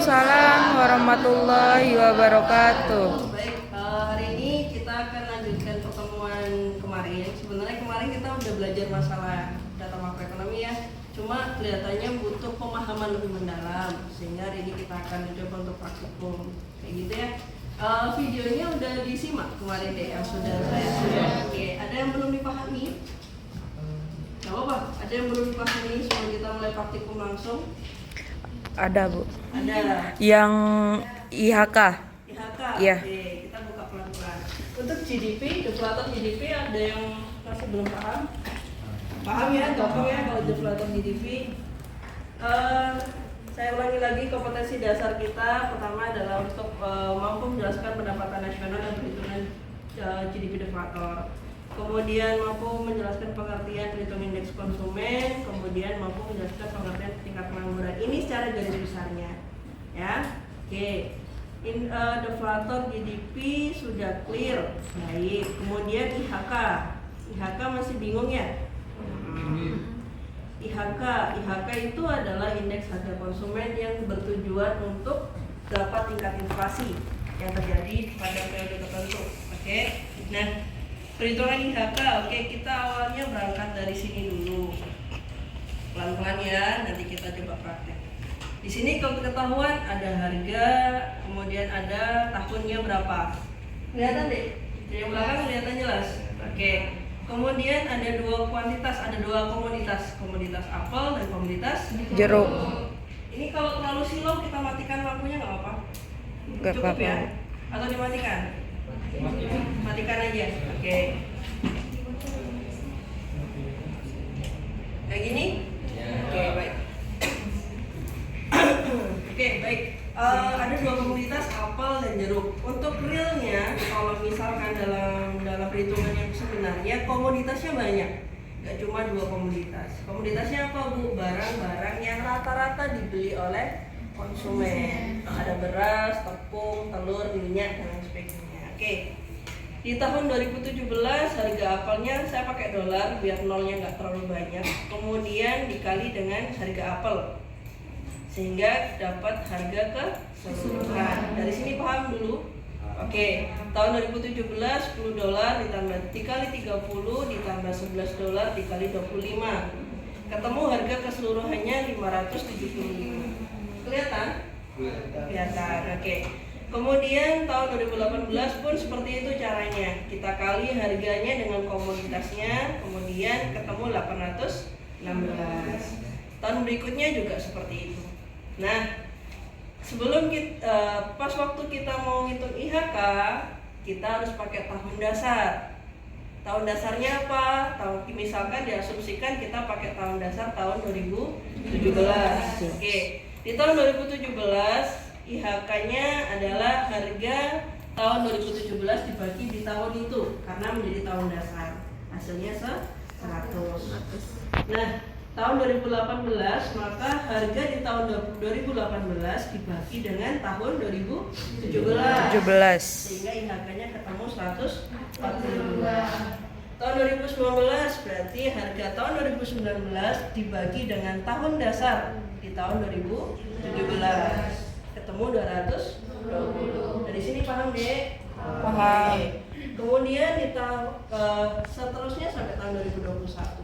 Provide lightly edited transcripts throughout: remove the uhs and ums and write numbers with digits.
Waalaikumsalam warahmatullahi wabarakatuh. Baik, hari ini kita akan lanjutkan pertemuan kemarin. Sebenarnya kemarin kita udah belajar masalah data makroekonomi ya. Cuma kelihatannya butuh pemahaman lebih mendalam, sehingga hari ini kita akan mencoba untuk praktikum kayak gitu ya. Videonya udah disimak kemarin deh yang sudah saya sudah. Oke, ada yang belum dipahami? Gak apa-apa, ada yang belum dipahami sebelum kita mulai praktikum langsung? Ada, Bu. Ada. Yang IHK. IHK. Iya. Oke, kita buka pelan-pelan. Untuk GDP, deflator GDP ada yang masih belum paham? Paham ya, gampang ya kalau deflator GDP. Saya ulangi lagi kompetensi dasar kita. Pertama adalah untuk mampu menjelaskan pendapatan nasional dan perhitungan GDP deflator. Kemudian mampu menjelaskan pengertian perhitungan indeks konsumen, kemudian mampu menjelaskan pengertian tingkat pengangguran. Ini secara garis besarnya, ya. Oke, deflator GDP sudah clear, baik. Kemudian IHK, IHK masih bingung ya? IHK itu adalah indeks harga konsumen yang bertujuan untuk dapat tingkat inflasi yang terjadi pada periode tertentu. Oke, nah. Perhitungan IHK, oke, kita awalnya berangkat dari sini dulu, pelan-pelan ya. Nanti kita coba praktek. Di sini kalau ketahuan ada harga, kemudian ada tahunnya berapa. Kelihatan deh, dari belakang kelihatan jelas. Oke. Kemudian ada dua kuantitas, ada dua komoditas apel dan komoditas Jeruk. Ini kalau terlalu silau kita matikan lampunya nggak apa-apa. Nggak Cukup apa-apa. ya? Atau dimatikan? Matikan aja. Oke. Kayak gini? Oke, baik. Oke, baik. Ada dua komoditas, apel dan jeruk. Untuk realnya, kalau misalkan dalam perhitungan yang sebenarnya komoditasnya banyak. Gak cuma dua komoditas. Komoditasnya apa, Bu? Barang-barang yang rata-rata dibeli oleh konsumen. Ada beras, tepung, telur, minyak, dan lain sebagainya. Oke, di tahun 2017 harga apelnya saya pakai dolar biar nolnya nggak terlalu banyak. Kemudian dikali dengan harga apel sehingga dapat harga keseluruhan. Dari sini paham dulu. Oke, tahun 2017 $10 ditambah dikali 30 ditambah $11 dikali 25. Ketemu harga keseluruhannya 575. Kelihatan? Kelihatan. Oke. Kemudian tahun 2018 pun seperti itu caranya. Kita kali harganya dengan komoditasnya, kemudian ketemu 816. Tahun berikutnya juga seperti itu. Nah, sebelum kita, pas waktu kita mau ngitung IHK, kita harus pakai tahun dasar. Tahun dasarnya apa? Misalkan diasumsikan kita pakai tahun dasar tahun 2017. Oke. Di tahun 2017 IHK-nya adalah harga tahun 2017 dibagi di tahun itu karena menjadi tahun dasar. Hasilnya 100. Nah, tahun 2018 maka harga di tahun 2018 dibagi dengan tahun 2017. Sehingga IHK-nya ketemu 142. Tahun 2019 berarti harga tahun 2019 dibagi dengan tahun dasar di tahun 2017 ketemu 220. Dari sini paham deh? Paham. Kemudian seterusnya sampai tahun 2021.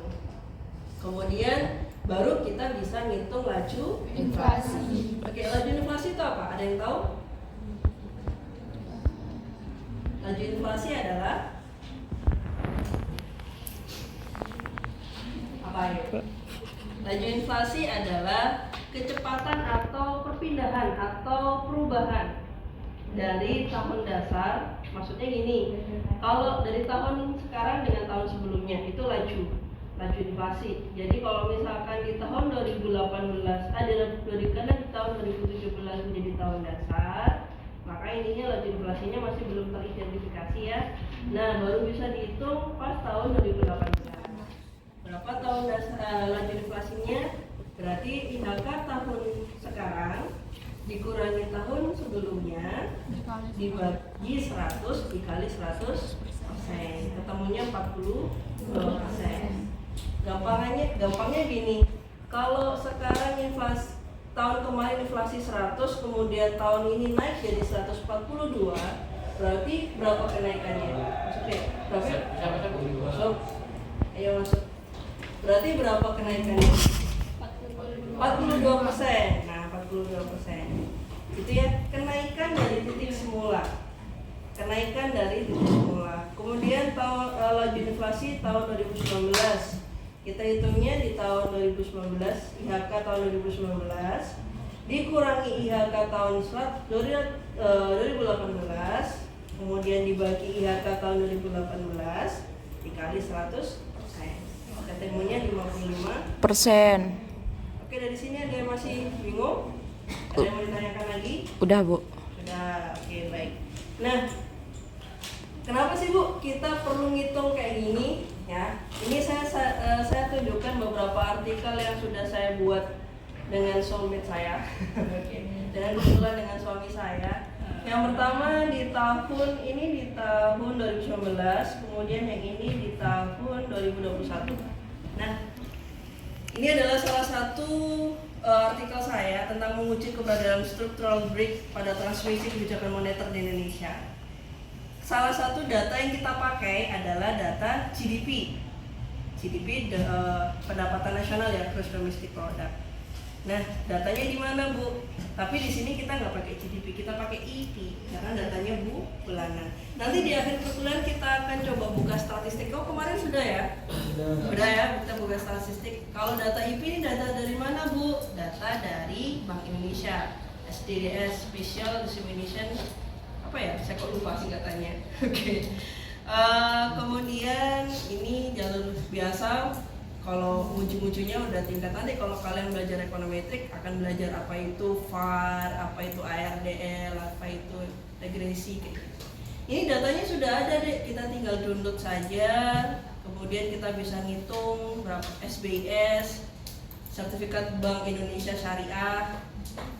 Kemudian baru kita bisa ngitung laju inflasi. Oke, laju inflasi itu apa? Ada yang tahu? Laju inflasi adalah apa ya? Laju inflasi adalah kecepatan atau perpindahan atau perubahan dari tahun dasar. Maksudnya gini, kalau dari tahun sekarang dengan tahun sebelumnya itu laju inflasi. Jadi kalau misalkan di tahun 2018 karena di tahun 2017 menjadi tahun dasar, maka ininya laju inflasinya masih belum teridentifikasi ya. Nah, baru bisa dihitung pas tahun 2018. Berapa tahun dasar laju inflasinya? Berarti IHK tahun sekarang dikurangi tahun sebelumnya dibagi 100 dikali 100%, ketemunya 40%. Gampangnya gini, kalau sekarang inflasi tahun kemarin inflasi 100, kemudian tahun ini naik jadi 142, berarti berapa kenaikannya? Maksudnya berapa? Masuk. Ayo masuk. Berarti berapa kenaikannya? 42%. Nah, 42%. Itu ya kenaikan dari titik semula. Kenaikan dari titik semula. Kemudian laju inflasi tahun 2019. Kita hitungnya di tahun 2019, IHK tahun 2019 dikurangi IHK tahun 2018, kemudian dibagi IHK tahun 2018 dikali 100%. Ketemunya 55%. Oke, dari sini ada yang masih bingung? Ada yang mau ditanyakan lagi? Udah, Bu. Sudah, oke baik. Nah, kenapa sih Bu kita perlu ngitung kayak gini? Ya, ini saya tunjukkan beberapa artikel yang sudah saya buat dengan soulmate saya, dengan kebetulan dengan suami saya. Yang pertama di tahun 2019, kemudian yang ini di tahun 2021. Nah, ini adalah salah satu artikel saya tentang menguji keberadaan structural break pada transmisi kebijakan moneter di Indonesia. Salah satu data yang kita pakai adalah data GDP, pendapatan nasional ya, gross domestic product. Nah, datanya di mana Bu? Tapi di sini kita nggak pakai GDP, kita pakai EP karena datanya bulanan. Nanti di akhir perkuliahan kita akan coba buka statistik. Oh, kemarin sudah ya? Sudah ya, kita buka statistik. Kalau data EP ini data dari mana Bu? Data dari Bank Indonesia, SDDS, Special Dissemination. Apa ya? Saya kok lupa singkatannya. Oke. Kemudian ini jalur biasa. Kalau muncul-munculnya udah tingkat nanti kalau kalian belajar ekonometrik akan belajar apa itu VAR, apa itu ARDL, apa itu regresi kayak gitu. Ini datanya sudah ada deh, kita tinggal download saja. Kemudian kita bisa ngitung berapa SBIS, sertifikat Bank Indonesia Syariah,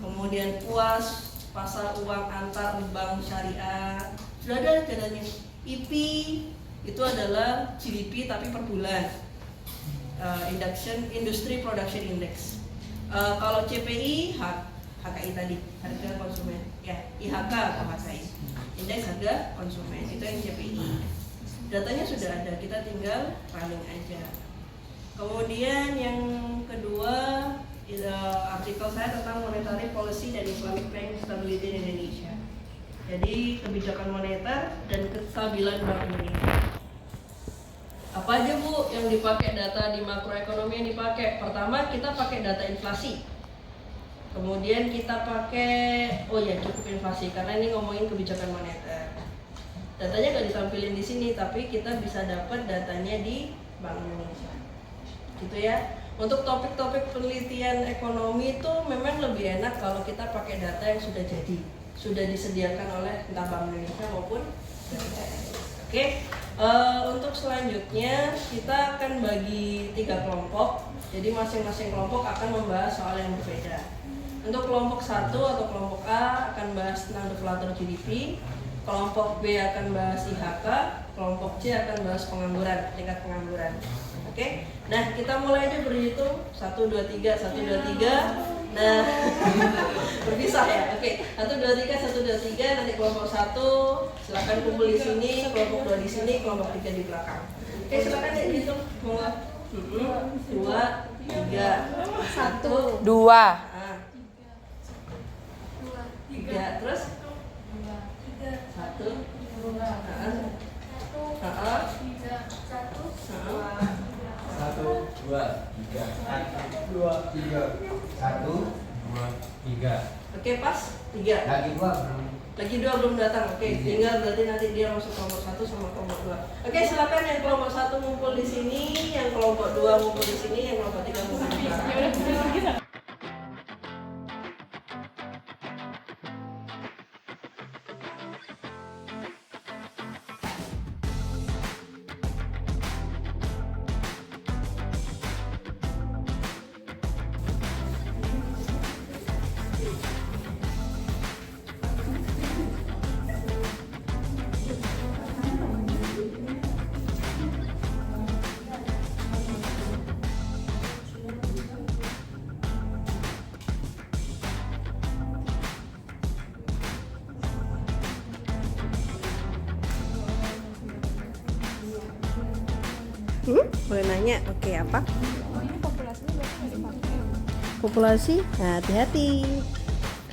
kemudian PUAS, pasar uang antar bank syariah. Sudah ada datanya. IP itu adalah GDP tapi per bulan. Industry Production Index. Kalau CPI HKI tadi, harga konsumen. Ya, IHK atau HKI. Indeks harga konsumen itu yang CPI. Datanya sudah ada, kita tinggal running aja. Kemudian yang kedua, artikel saya tentang monetary policy dan Islamic banking stability di Indonesia. Jadi kebijakan moneter dan kestabilan Bank Indonesia. Apa aja Bu yang dipakai data di makroekonomi yang dipakai? Pertama kita pakai data inflasi. Kemudian kita pakai, cukup inflasi karena ini ngomongin kebijakan moneter. Datanya nggak ditampilin di sini, tapi kita bisa dapat datanya di Bank Indonesia. Gitu ya. Untuk topik-topik penelitian ekonomi itu memang lebih enak kalau kita pakai data yang sudah jadi, sudah disediakan oleh entah Bank Indonesia maupun BPS. Oke. Untuk selanjutnya kita akan bagi 3 kelompok. Jadi masing-masing kelompok akan membahas soal yang berbeda. Untuk kelompok 1 atau kelompok A akan bahas tentang deflator GDP, kelompok B akan bahas IHK, kelompok C akan bahas pengangguran, tingkat pengangguran. Oke. Nah, kita mulai aja berhitung 1 2 3 1 2 3. Nah, berpisah ya. Oke. 1 2 3 1 2 3, nanti kelompok 1 silakan kumpul di sini, kelompok 2 di sini, kelompok 3 di belakang. Oke, silakan ya dihitung. 2 3 1 2 3 terus 1 Oke, pas 3. Lagi 2 belum datang. Oke, tinggal berarti nanti dia masuk kelompok 1 sama kelompok 2. Oke, silakan yang kelompok 1 ngumpul di sini, yang kelompok 2 ngumpul di sini, yang kelompok 3 ngumpul di belakang. Boleh nanya? Oke, apa? Ini populasinya berapa nggak dipakai? Populasi? Nah, hati-hati.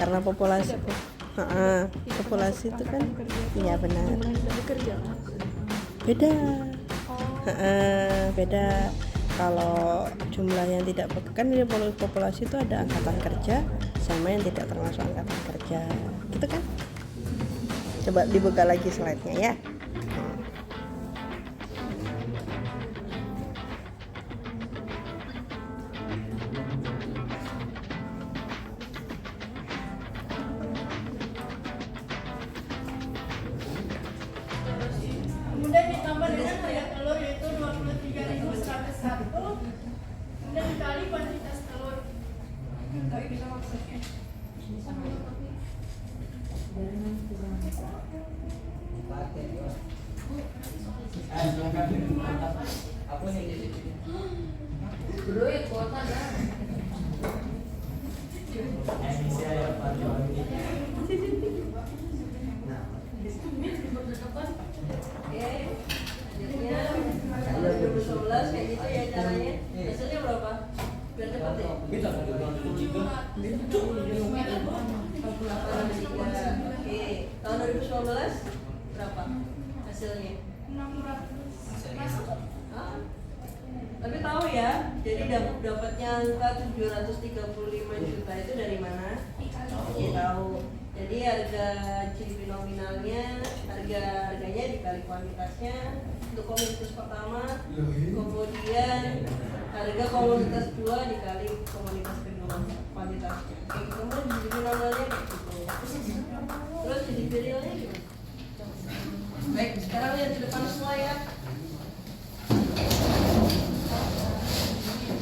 Karena populasi populasi itu kan iya benar. Jumlah yang bekerja. Beda. Oh, Beda. Kalau jumlah yang tidak kan di populasi itu ada angkatan kerja sama yang tidak termasuk angkatan kerja. Gitu kan? Coba dibuka lagi slide-nya ya. Kemudian ditambah dengan banyak telur yaitu 23.101. Kemudian dikali kuantitas telur. Tapi bisa maksudnya. Kalau 2011 kayak gitu ya caranya. Hasilnya berapa? Biar cepat ya. Oke, tahun 2019 berapa hasilnya? 600. Hah? Tapi tahu ya, jadi dapatnya angka 735 juta itu dari mana? Iya tahu. Jadi harga GDP nominalnya, harganya dikali kuantitasnya untuk komoditas pertama, kemudian harga komoditas 2 dikali komoditas kedua kuantitasnya. Kayak gitu kan GDP nominalnya kayak gitu. Terus GDP realnya gimana? Baik, sekarang lihat di depan semua ya.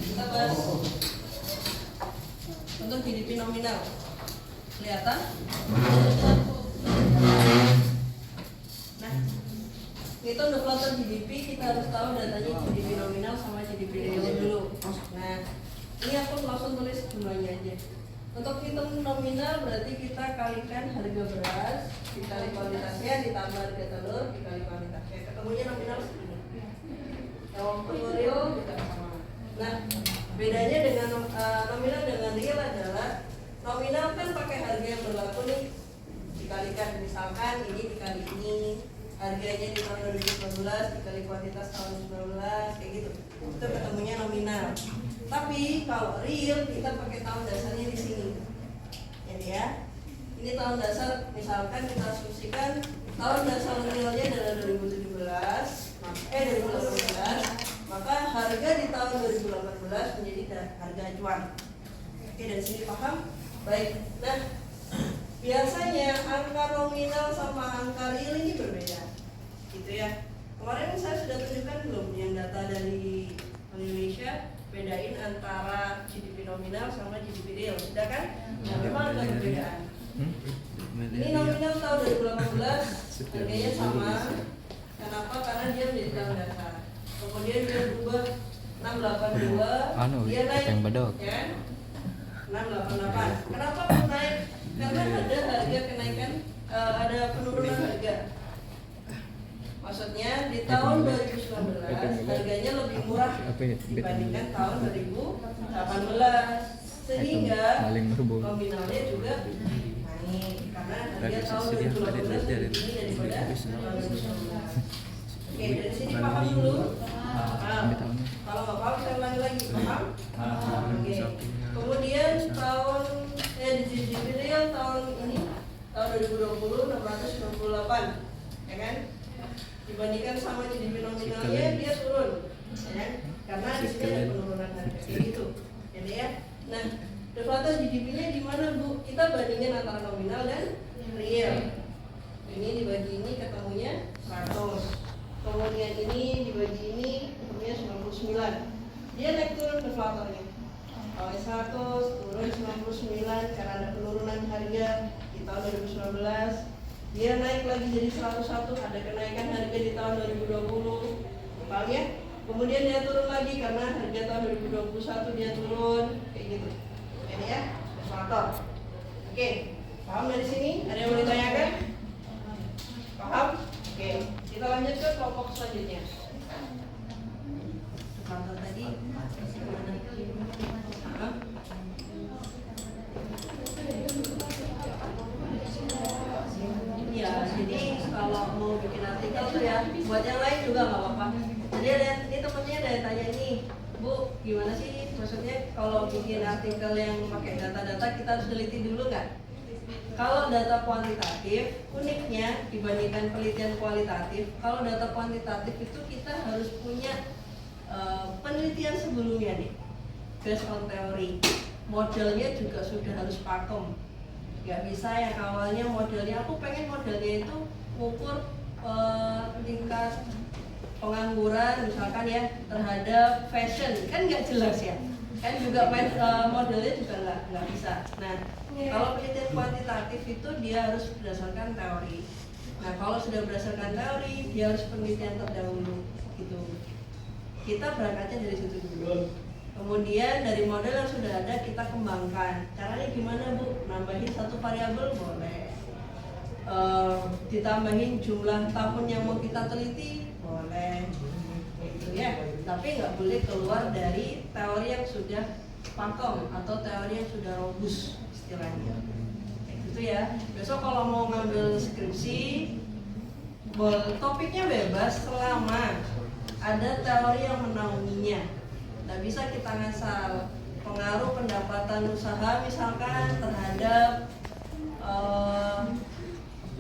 Kita bahas untuk GDP nominal. Kelihatan? Nah, itu untuk deflator GDP kita harus tahu datanya GDP nominal sama GDP real dulu. Nah, ini aku langsung tulis jumlahnya aja. Untuk hitung nominal berarti kita kalikan harga beras dikali kuantitasnya ditambah harga telur dikali kuantitasnya. Ketemunya nominal segini. Kalau real juga sama. Nah, bedanya dengan nominal dengan real adalah nominal kan pakai harga yang berlaku nih dikalikan, misalkan ini dikali ini harganya di tahun 2019 dikali kuantitas tahun 2019 kayak gitu, itu ketemunya nominal. Tapi kalau real kita pakai tahun dasarnya di sini, jadi ya ini tahun dasar, misalkan kita asumsikan tahun dasar realnya adalah 2018, maka harga di tahun 2018 menjadi harga acuan. Oke, dari sini paham? Baik, nah biasanya angka nominal sama angka real ini berbeda, gitu ya. Kemarin saya sudah tunjukkan belum yang data dari Indonesia, bedain antara GDP nominal sama GDP real, sudah kan? Nah, memang ada perbedaan. Ini nominal tahun 2018 harganya sama. Kenapa? Karena dia menjadi tahun dasar. Kemudian dia berubah 682, dia naik, ya. 688. Kenapa naik? Karena ada harga kenaikan, ada penurunan harga. Maksudnya di tahun 2019 harganya lebih murah dibandingkan tahun 2018, sehingga nominalnya juga naik karena harga tahun 2018 lebih tinggi daripada tahun 2019. Oke, dari sini paham dulu. Kalau nggak paham saya ulangi lagi, paham? Oke. Kemudian tahun di GDP real tahun ini tahun 2020 698, ya kan? Dibandingkan sama GDP nominalnya dia turun, ya kan? Karena di sini ada penurunan harga, gitu. Jadi ya. Nah, deflator GDP-nya di mana, Bu? Kita bandingin antara nominal dan real. Ini dibagi ini ketemunya 100. Kemudian ini dibagi ini ketemunya 99. Dia naik turun deflatornya. Kalau 100 turun 99 karena ada penurunan harga di tahun 2019. Dia naik lagi jadi 101, ada kenaikan harga di tahun 2020. Paham ya? Kemudian dia turun lagi karena harga tahun 2021 dia turun, kayak gitu. Ini ya, deflator. Oke, paham dari sini? Ada yang mau ditanyakan? Paham? Oke, kita lanjut ke kelompok selanjutnya. buat yang lain juga nggak apa-apa. Jadi ini temennya ada yang tanya nih, Bu, gimana sih maksudnya kalau bikin artikel yang pakai data-data kita harus teliti dulu nggak? Kalau data kuantitatif, uniknya dibandingkan penelitian kualitatif, kalau data kuantitatif itu kita harus punya penelitian sebelumnya nih, based on teori. Modelnya juga sudah harus pakem. Nggak bisa yang awalnya modelnya, aku pengen modelnya itu ukur tingkat pengangguran misalkan ya terhadap fashion, kan nggak jelas ya, kan juga modelnya juga nggak bisa. Nah kalau penelitian kuantitatif itu dia harus berdasarkan teori. Nah kalau sudah berdasarkan teori dia harus penelitian terdahulu gitu. Kita berangkatnya dari situ dulu. Kemudian dari model yang sudah ada kita kembangkan. Caranya gimana Bu? Nambahin satu variabel boleh. Ditambahin jumlah tahun yang mau kita teliti boleh, gitu ya. Tapi nggak boleh keluar dari teori yang sudah pakem atau teori yang sudah robust istilahnya. Gitu ya. Besok kalau mau ngambil skripsi, topiknya bebas selama ada teori yang menaunginya. Nggak bisa kita ngasal. Pengaruh pendapatan usaha misalkan terhadap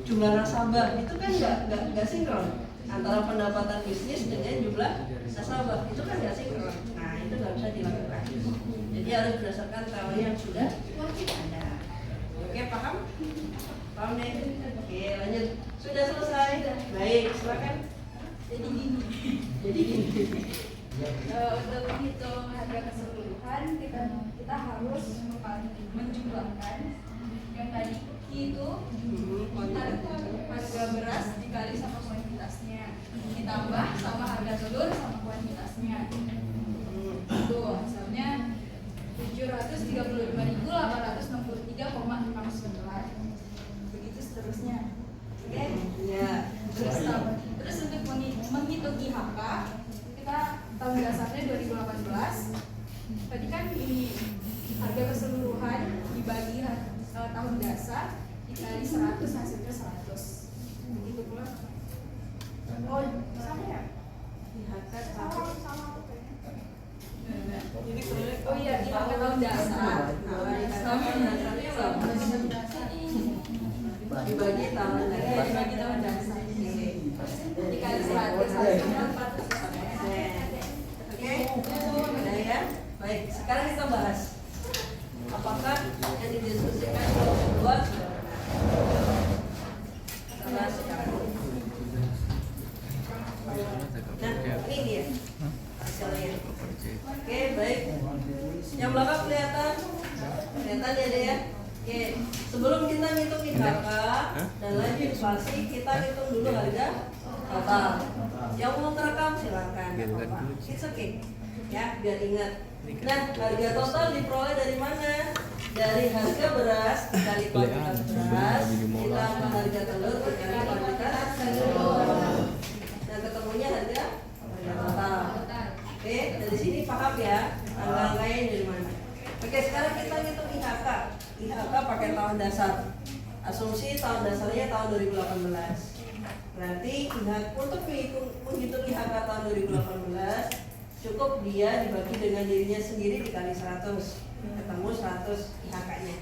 jumlah nasabah itu kan nggak sinkron antara pendapatan bisnis dengan jumlah nasabah, itu kan nggak sinkron. Nah itu nggak bisa dilakukan. Jadi harus berdasarkan teori yang sudah ada. Oke, paham? Paham deh? Oke, lanjut. Sudah selesai? Baik, silakan. Jadi gini. Untuk menghitung harga keseluruhan kita harus menjumlahkan yang tadi itu harga beras dikali sama kuantitasnya ditambah sama harga telur sama kuantitasnya. Itu misalnya 735.863,611. Begitu seterusnya. Oke? Ya. Terus untuk menghitung IHK kita tahun dasarnya 2018. Tadi kan ini harga keseluruhan dibagi tahun dasar dikali 100 hasilnya 100. Begitu pula. Oh, sama ya? IHK Sama aku kayaknya. Jadi sebenarnya Oh iya, IHK tahun dasar. Dibagi tahun dasar. Dibagi tahun dasar. Dikali 100 hasilnya 400. Oke, udah ya. Baik, sekarang kita bahas apakah yang didiskusikan kedua sudah benar. Kita bahas sekarang. Nah, ini dia hasilnya. Oke, baik. Yang belakang kelihatan ya deh ya. Oke, sebelum kita ngitung IHK dan laju inflasi, kita hitung dulu harga total. Yang mau ngerekam silakan. It's okay. Ya, biar ingat. Nah, harga total diperoleh dari mana? Dari harga beras dikali kuantitas beras ditambah harga telur dikali kuantitas telur. Nah, ketemunya harga total. Oke, dari sini paham ya angka-angkanya dari mana? Oke, sekarang kita hitung IHK. IHK pakai tahun dasar. Asumsi tahun dasarnya tahun 2018. Berarti untuk menghitung IHK tahun 2018 cukup dia dibagi dengan dirinya sendiri dikali 100, ketemu 100 IHK-nya.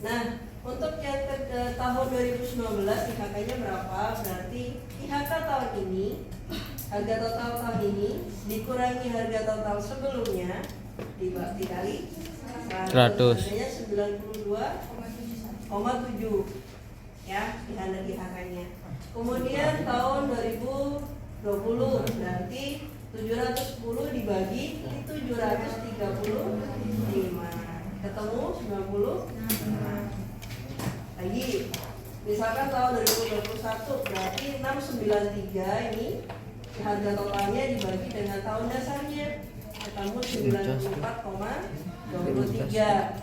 Nah, untuk yang ke tahun 2019 IHK-nya berapa? Berarti IHK tahun ini, harga total tahun ini dikurangi harga total sebelumnya dikali 100. Harganya 92,7 ya, standar IHK-nya. Kemudian tahun 2020 berarti 710 dibagi 735 ketemu 90. Lagi misalkan tahun 2021 berarti 693, ini harga totalnya dibagi dengan tahun dasarnya ketemu 94,23. Yang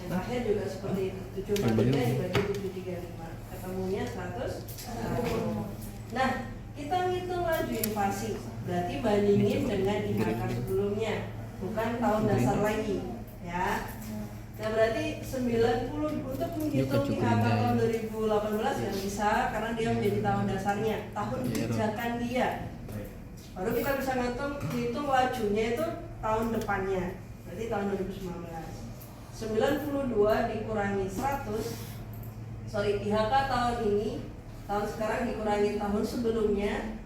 terakhir juga seperti itu, 743 dibagi 735 ketemunya 100. Nah, kita ngitung laju inflasi, berarti bandingin dengan IHK sebelumnya, bukan tahun dasar lagi, ya. Nah berarti 90 untuk menghitung IHK tahun 2018 yang bisa karena dia menjadi tahun dasarnya, tahun pijakan dia. Baru kita bisa hitung lajunya itu tahun depannya, berarti tahun 2019. 92 dikurangi 100, IHK tahun ini, tahun sekarang dikurangi tahun sebelumnya,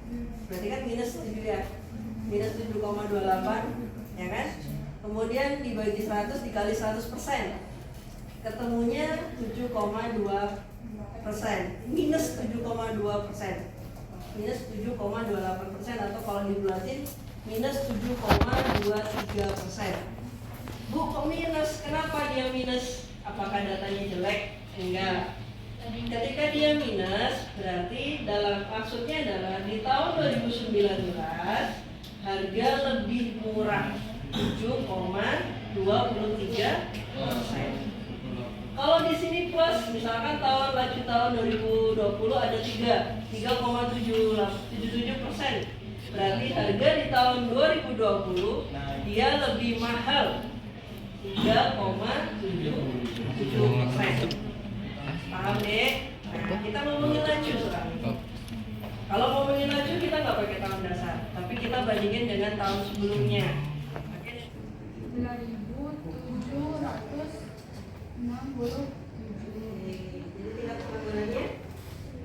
berarti kan minus 7 ya, minus 7,28 ya kan? Kemudian dibagi 100 dikali 100%, ketemunya 7,2%, minus 7,2%, minus 7,28%, atau kalau dibulatin minus 7,23%. Bu, kok minus? Kenapa dia minus? Apakah datanya jelek? Enggak. Ketika dia minus, berarti maksudnya adalah di tahun 2019 harga lebih murah 7,23%. Kalau di sini plus, misalkan laju tahun 2020 ada 3,77%. Berarti harga di tahun 2020 dia lebih mahal 3,77%. Paham deh? Nah, kita ngomongin laju sekarang. Kalau ngomongin laju kita nggak pakai tahun dasar, tapi kita bandingin dengan tahun sebelumnya. Oke? 9.767. Jadi tingkat penganggurannya?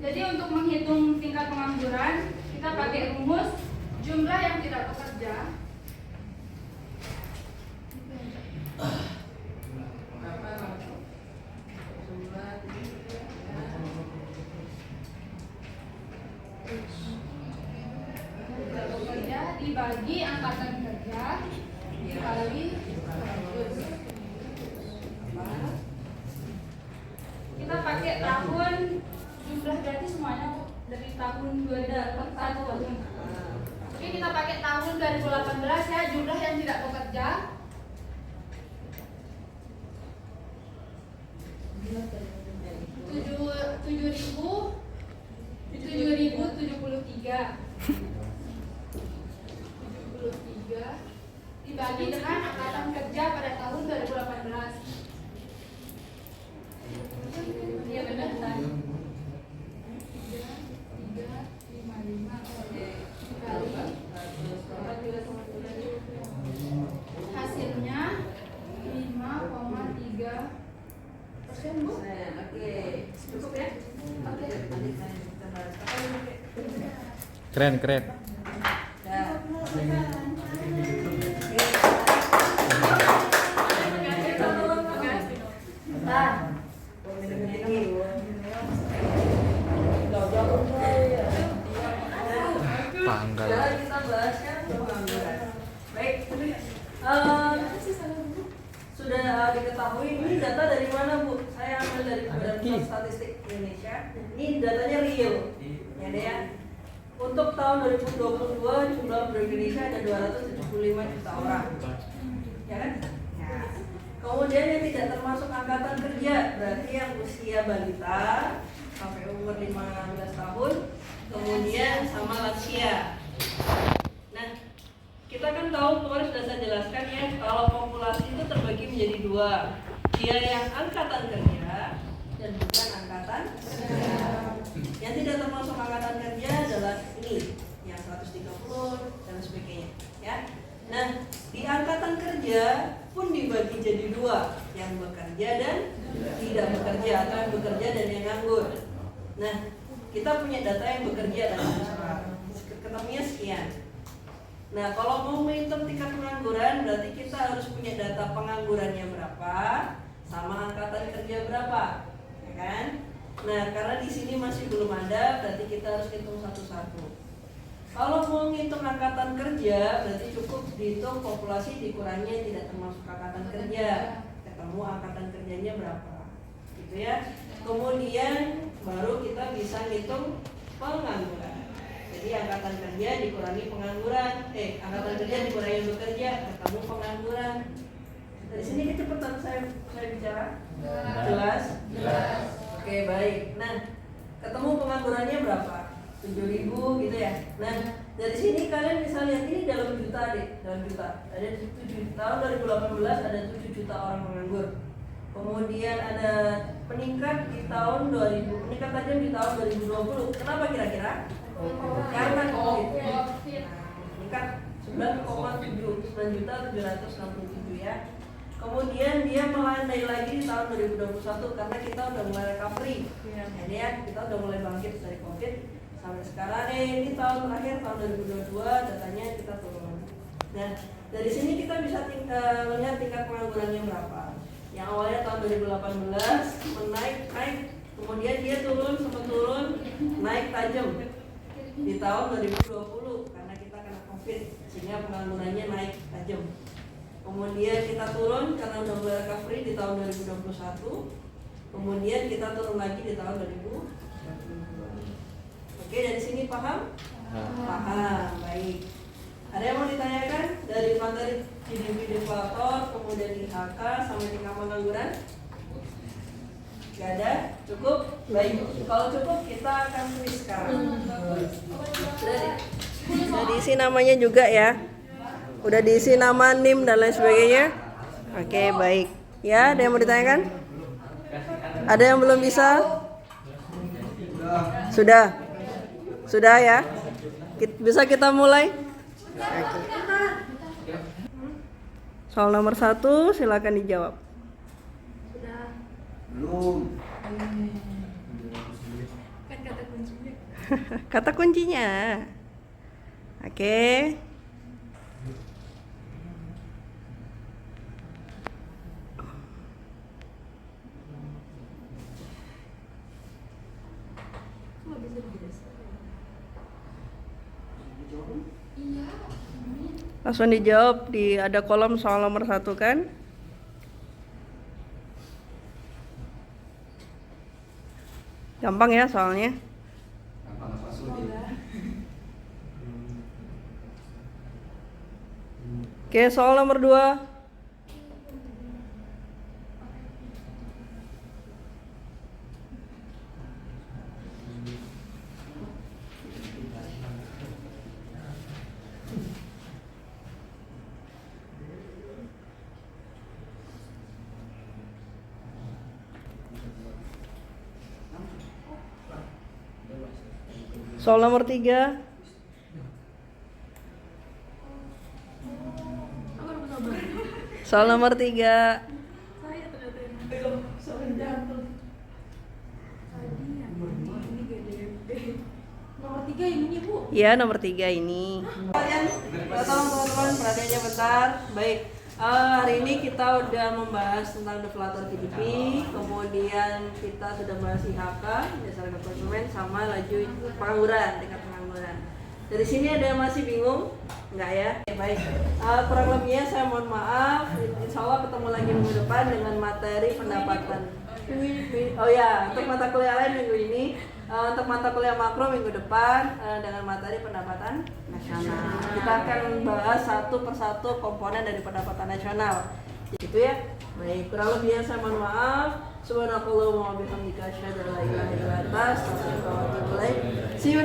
Jadi untuk menghitung tingkat pengangguran, kita pakai rumus jumlah yang tidak bekerja dibagi angkatan kerja dikali 100. Kita pakai tahun jumlah berarti semuanya dari tahun 2021. Oke, kita pakai tahun 2018 ya, jumlah yang tidak bekerja. Tujuh ribu 73 dibagi dengan angkatan kerja pada tahun 2018. Iya benar kan? 355 kali hasilnya 5,3%, Bu. Oke, cukup ya? Oke. Keren. Ya. Panggal. Sekarang kita bahas kan pengangguran. Baik, sudah diketahui ini data dari mana, Bu? Saya ambil dari Badan Pusat Statistik Indonesia. Ini datanya real, ya deh ya. Untuk tahun 2022 jumlah penduduk Indonesia ada 275 juta orang, ya kan? Ya. Kemudian yang tidak termasuk angkatan kerja, berarti yang usia balita sampai umur 15 tahun, kemudian sama lansia. Nah, kita kan tahu kemarin sudah saya jelaskan ya, kalau populasi itu terbagi menjadi dua, dia yang angkatan kerja dan bukan angkatan kerja. Yang tidak termasuk angkatan kerja adalah ini, yang 130 dan sebagainya, ya. Nah, di angkatan kerja pun dibagi jadi dua, yang bekerja dan tidak bekerja, atau yang bekerja dan yang nganggur. Nah, kita punya data yang bekerja dan ketemunya sekian. Nah, kalau mau menghitung tingkat pengangguran, berarti kita harus punya data penganggurannya berapa, sama angkatan kerja berapa, ya kan? Nah, karena di sini masih belum ada, berarti kita harus hitung satu-satu. Kalau mau ngitung angkatan kerja, berarti cukup dihitung populasi dikurangi yang tidak termasuk angkatan kerja, ketemu angkatan kerjanya berapa, gitu ya. Kemudian baru kita bisa ngitung pengangguran. Jadi angkatan kerja dikurangi pengangguran, angkatan kerja dikurangi bekerja, ketemu pengangguran. Dari sini kecepatan saya bicara, jelas? Oke, baik. Nah, ketemu penganggurannya berapa? 7.000 gitu ya. Nah, dari sini kalian bisa lihat ini dalam juta deh, dalam juta. Ada 7 tahun 2018 ada 7 juta orang menganggur. Kemudian ada peningkat di tahun 2000, peningkat tajam di tahun 2020. Kenapa kira-kira? Karena COVID. Meningkat 9,767 ya. Kemudian dia melandai lagi di tahun 2021 karena kita udah mulai recovery. Jadi ya, kita udah mulai bangkit dari COVID sampai sekarang. Ini tahun terakhir tahun 2022 datanya kita turun. Nah, dari sini kita bisa melihat tingkat penganggurannya berapa. Yang awalnya tahun 2018 naik, kemudian dia turun, sempat turun, naik tajam di tahun 2020 karena kita kena COVID sehingga penganggurannya naik tajam. Kemudian kita turun karena udah mulai recovery di tahun 2021. Kemudian kita turun lagi di tahun 2022. Oke, dari sini paham? Paham, baik. Ada yang mau ditanyakan dari materi GDP deflator, kemudian IHK sampai tingkat pengangguran? Gak ada? Cukup? Baik. Kalau cukup kita akan tulis sekarang. Udah diisi namanya juga ya. Udah diisi nama, NIM dan lain sebagainya. Oke, baik. Ya, ada yang mau ditanyakan? Ada yang belum bisa? Sudah. Sudah ya? Bisa kita mulai? Oke. Soal nomor 1 silakan dijawab. Belum. Kan kata kuncinya. Kata kuncinya. Oke. Iya. Langsung dijawab di ada kolom soal nomor 1 kan? Gampang ya soalnya. Gampang apa sulit? Oke, soal nomor 2. Soal nomor 3. Soal nomor 3. Nomor 3 ini Bu. Iya, nomor 3 ini. Kalian, tolong teman-teman perhatiannya bentar. Baik, hari ini kita udah membahas tentang deflator GDP, kemudian kita sudah bahas IHK, dasar harga konsumen, sama laju pengangguran, tingkat pengangguran. Dari sini ada yang masih bingung? Enggak ya? Baik, kurang lebihnya saya mohon maaf. Insya Allah ketemu lagi minggu depan dengan materi pendapatan. Oh ya, untuk mata kuliah lain minggu ini, untuk mata kuliah makro minggu depan dengan materi pendapatan nasional. Kita akan bahas satu persatu komponen dari pendapatan nasional. Gitu ya. Baik, kurang lebihnya saya mohon maaf. Subhanakallahumma wa bihamdika asyhadu an la ilaha illa anta astaghfiruka wa atubu ilaik. See you